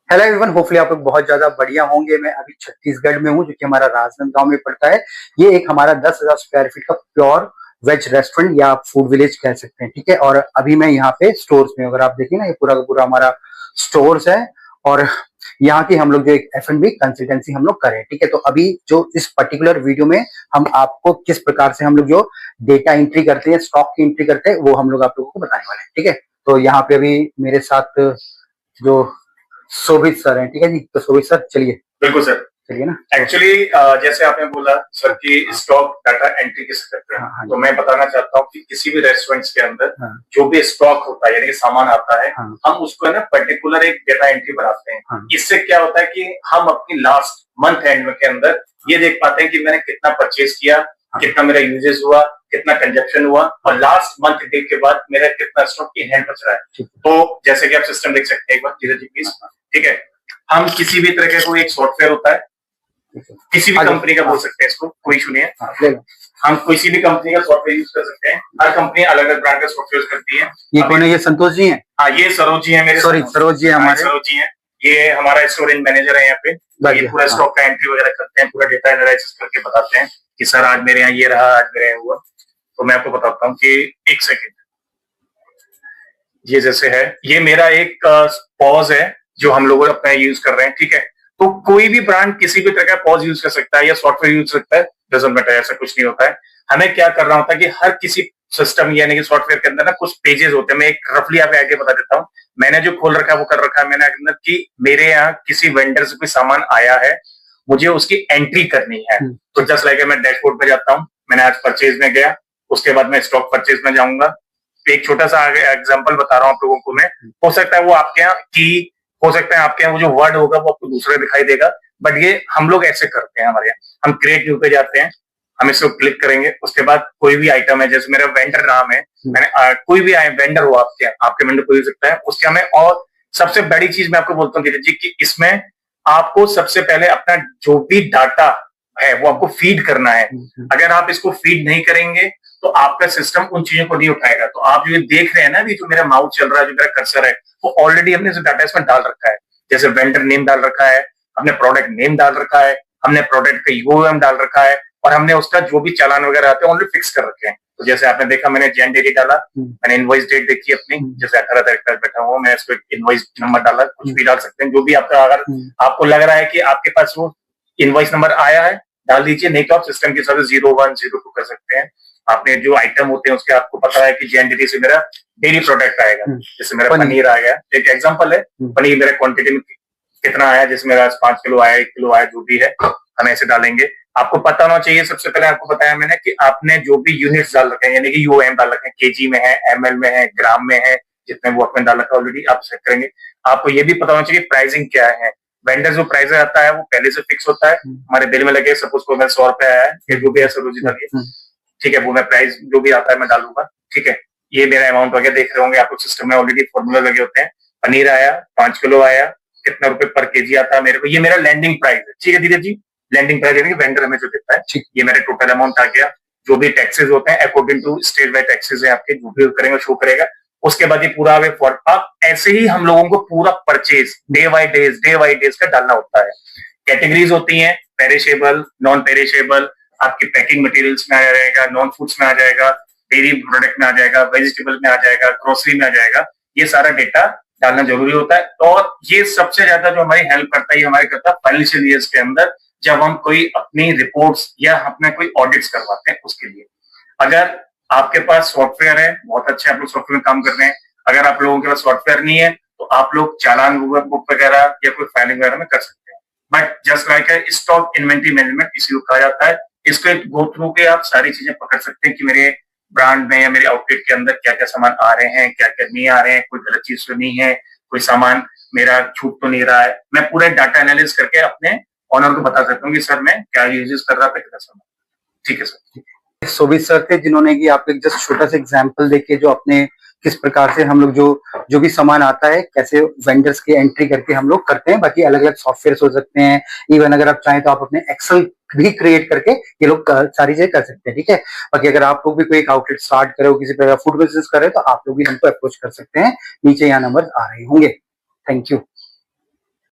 Hello everyone, hopefully आप लोग बहुत ज्यादा बढ़िया होंगे। मैं अभी छत्तीसगढ़ में हूँ, जो कि हमारा राजनांदगांव में पड़ता है। ये एक हमारा 10,000 स्क्वायर फीट का प्योर वेज रेस्टोरेंट या आप फूड विलेज कह सकते हैं, ठीक है। और अभी मैं यहाँ पे स्टोर्स में, अगर आप देखिए ना, ये पूरा का पूरा हमारा स्टोर्स है। और यहाँ की हम लोग जो एक F&B कंसल्टेंसी हम लोग करें, ठीक है। तो अभी जो इस पर्टिकुलर वीडियो में हम आपको किस प्रकार से हम लोग जो डेटा एंट्री करते हैं, स्टॉक की एंट्री करते हैं, वो हम लोग आप लोगों को बताने वाले हैं, ठीक है। तो यहाँ पे अभी मेरे साथ जो शोभित सर हैं, ठीक है जी। तो शोभित सर, चलिए। बिल्कुल सर, चलिए ना। एक्चुअली जैसे आपने बोला सर कि स्टॉक डाटा एंट्री किसे करते हैं, हाँ, तो मैं बताना चाहता हूँ कि किसी भी रेस्टोरेंट्स के अंदर हाँ, जो भी स्टॉक होता है यानी कि सामान आता है, हाँ, हम उसको है ना पर्टिकुलर एक डेटा एंट्री बनाते हैं। हाँ, इससे क्या होता है कि हम अपनी लास्ट मंथ एंड के अंदर ये देख पाते हैं कि मैंने कितना परचेज किया, कितना मेरा यूजेस हुआ, कितना कंजप्शन हुआ, और लास्ट मंथ डेट के बाद मेरा कितना स्टॉक इन हैंड बच रहा है। तो जैसे कि आप सिस्टम देख सकते हैं, एक बार धीरे जी प्लीज। ठीक है, हम किसी भी तरह का कोई एक सॉफ्टवेयर होता है, किसी भी कंपनी का बोल सकते हैं इसको, कोई इशू नहीं है। हम किसी भी कंपनी का सॉफ्टवेयर यूज कर सकते हैं। हर कंपनी अलग अलग ब्रांड का सॉफ्टवेयर यूज करती है। ये कौन है? ये संतोष जी हैं? हाँ, ये सरोज जी है मेरे। सॉरी, सरोज जी हमारे। सरोज जी है, ये हमारा स्टोरेज मैनेजर है यहाँ पे। ये पूरा स्टॉक का एंट्री वगैरह करते हैं, पूरा डेटा एनालिसिस करके बताते हैं कि सर आज मेरे यहाँ ये रहा, आज मेरे यहाँ हुआ। तो मैं आपको बताता हूँ कि एक सेकेंड, ये जैसे है, ये मेरा एक पॉज है जो हम लोग अपना यूज कर रहे हैं। ठीक है, तो कोई भी ब्रांड किसी भी तरह का पॉज यूज कर सकता है या सॉफ्टवेयर यूज कर सकता है, डजंट मैटर, ऐसा कुछ नहीं होता है। हमें क्या करना होता है कि हर किसी सिस्टम यानी कि सॉफ्टवेयर के अंदर ना कुछ पेजेस होते हैं। मैं एक रफली आप आगे बता देता हूँ। मैंने जो खोल रखा है वो कर रखा है मैंने अंदर कि मेरे यहाँ किसी वेंडर से कोई सामान आया है, मुझे उसकी एंट्री करनी है। तो जस्ट लाइक मैं डैशबोर्ड पे जाता हूँ, मैंने आज परचेज में गया, उसके बाद मैं स्टॉक परचेज में जाऊंगा। एक छोटा सा एग्जांपल बता रहा हूँ आप लोगों को मैं। हो सकता है वो आपके यहाँ की, हो सकता है आपके यहाँ वो जो वर्ड होगा वो आपको दूसरा दिखाई देगा, बट ये हम लोग ऐसे करते हैं हमारे यहाँ। हम क्रिएट न्यू पे जाते हैं, हम इसको क्लिक करेंगे, उसके बाद कोई भी आइटम है, जैसे मेरा वेंडर नाम है, मैंने कोई भी वेंडर हो आपके वेंडर कोई हो सकता है, उसके हमें। और सबसे बड़ी चीज मैं आपको बोलता हूँ धीरज जी कि इसमें आपको सबसे पहले अपना जो भी डाटा है वो आपको फीड करना है। अगर आप इसको फीड नहीं करेंगे तो आपका सिस्टम उन चीजों को नहीं उठाएगा। तो आप जो देख रहे हैं ना, अभी जो मेरा माउस चल रहा है, जो मेरा कर्सर है, वो ऑलरेडी हमने डाटा इसमें डाल रखा है। जैसे वेंडर नेम डाल रखा है, हमने प्रोडक्ट नेम डाल रखा है, हमने प्रोडक्ट का यूओएम डाल रखा है, और हमने उसका जो भी चालान वगैरह आते हैं ऑलरेडी फिक्स कर रखे हैं। तो जैसे आपने देखा, मैंने जैन डेट डाला, मैंने इनवॉइस डेट देखी अपनी, जैसे 18 तारीख तक बैठा हुआ, मैं इसको इनवॉइस नंबर डाला, कुछ भी डाल सकते हैं जो भी आपका, अगर आपको लग रहा है कि आपके पास वो इनवॉइस नंबर आया है डाल दीजिए, नहीं तो आप सिस्टम के साथ 01, 02 कर सकते हैं। आपने जो आइटम होते हैं उसके आपको पता है कि जैन से मेरा डेली प्रोडक्ट आएगा। जैसे मेरा पनीर आ गया, एक एग्जांपल है, पनीर मेरा क्वांटिटी में कितना आया, जैसे मेरा 5 किलो आया, 1 किलो आया, जो भी है हम ऐसे डालेंगे। आपको पता होना चाहिए, सबसे पहले आपको बताया मैंने कि आपने जो भी यूनिट्स डाल रखे हैं यानी कि यूएम डाल रखे हैं, केजी में है, एमएल में है, ग्राम में है, जितने वो आपने डाल रखा ऑलरेडी, आप सेट करेंगे। आपको ये भी पता होना चाहिए प्राइसिंग क्या है। वेंडर जो प्राइस आता है वो पहले से फिक्स होता है, हमारे बिल में लगे, सपोज को मैं 100 रुपए आया है, जो भी है सरोजी डालिए, ठीक है, वो मैं प्राइस जो भी आता है मैं डालूंगा। ठीक है, ये मेरा अमाउंट वगैरह देख रहे होंगे आप लोग, सिस्टम में ऑलरेडी फॉर्मूला लगे होते हैं। पनीर आया 5 किलो आया, कितना रुपए पर केजी आता है मेरे को, ये मेरा लैंडिंग प्राइस है। ठीक है धीरज जी, लैंडिंग प्राइस यानी कि वेंडर हमें जो देता है, ये मेरा टोटल अमाउंट आ गया। जो भी टैक्सेस होते हैं according to state wide taxes है आपके, जो भी करेंगे शो करेगा। उसके बाद ये पूरा आप ऐसे ही हम लोगों को पूरा परचेज डे बाई डेज का डालना होता है। कैटेगरीज होती हैं, पेरिशेबल, नॉन पेरिशेबल, आपके पैकिंग मटेरियल्स में आ जाएगा, नॉन फूड्स में आ जाएगा, डेयरी प्रोडक्ट में आ जाएगा, वेजिटेबल में आ जाएगा, ग्रोसरी में आ जाएगा। ये सारा डेटा डालना जरूरी होता है। और ये सबसे ज्यादा जो हमारी हेल्प करता है, ये हमारे करता है फाइनेंशियल ईयर्स के अंदर, जब हम कोई अपनी रिपोर्ट्स या अपने कोई ऑडिट्स करवाते हैं उसके लिए। अगर आपके पास सॉफ्टवेयर है, बहुत अच्छे आप लोग सॉफ्टवेयर में काम कर रहे हैं। अगर आप लोगों के पास सॉफ्टवेयर नहीं है तो आप लोग चालान बुक वगैरह या कोई फाइलिंग वगैरह में कर सकते हैं। But just like stock inventory management इसी को कहा जाता है। इसको गो थ्रू के आप सारी चीजें पकड़ सकते हैं कि मेरे ब्रांड में या मेरे आउटलेट के अंदर क्या क्या सामान आ रहे हैं, क्या क्या नहीं आ रहे हैं, कोई गलत चीज तो नहीं है, कोई सामान मेरा छूट तो नहीं रहा है। मैं पूरे डाटा एनालिसिस करके अपने ऑनर को बता सकता हूँ कि सर मैं क्या यूजेस कर रहा था, कितना सामान। ठीक है सर। शोभित सर थे जिन्होंने कि आपको एक जस्ट छोटा सा एग्जांपल देके जो अपने किस प्रकार से हम लोग जो भी सामान आता है कैसे वेंडर्स की एंट्री करके हम लोग करते हैं। बाकी अलग अलग सॉफ्टवेयर हो सकते हैं, इवन अगर आप चाहें तो आप अपने एक्सेल भी क्रिएट करके ये लोग सारी चीजें कर सकते हैं। ठीक है, बाकी अगर आप लोग भी कोई एक आउटलेट स्टार्ट करे हो, किसी प्रकार फूड बिजनेस करे, तो आप लोग भी हमको अप्रोच कर सकते हैं। नीचे यहाँ नंबर आ रहे होंगे। Thank you.